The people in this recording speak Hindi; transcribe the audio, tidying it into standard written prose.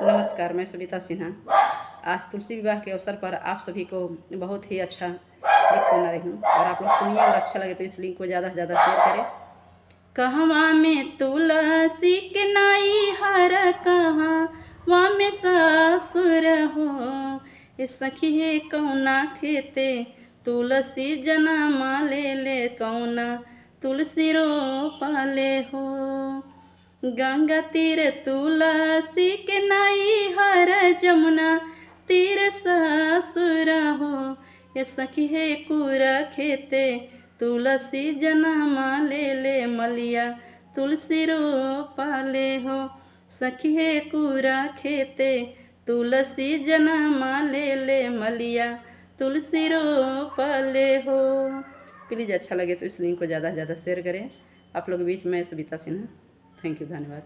नमस्कार, मैं सविता सिन्हा। आज तुलसी विवाह के अवसर पर आप सभी को बहुत ही अच्छा गीत सुना रही हूँ और आप लोग सुनिए और अच्छा लगे तो इस लिंक को ज़्यादा से ज़्यादा शेयर करें। कहवा में तुलसी के नाई हर कहवा में सासुर हो, ये सखी है कौना खेते तुलसी जनमा ले कौना तुलसी रोपले हो। गंगा तीर तुलसी के नाई हर जमुना तीर ससुर हो, ये सखी है कुरा खेते तुलसी जनमा ले मलिया तुलसी रोपले हो। सखी है कुरा खेते तुलसी जनमा ले मलिया तुलसी रोपले हो। प्लीज़ अच्छा लगे तो इस लिंक को ज़्यादा से ज़्यादा शेयर करें। आप लोग के बीच में सविता सिन्हा। थैंक यू, धन्यवाद।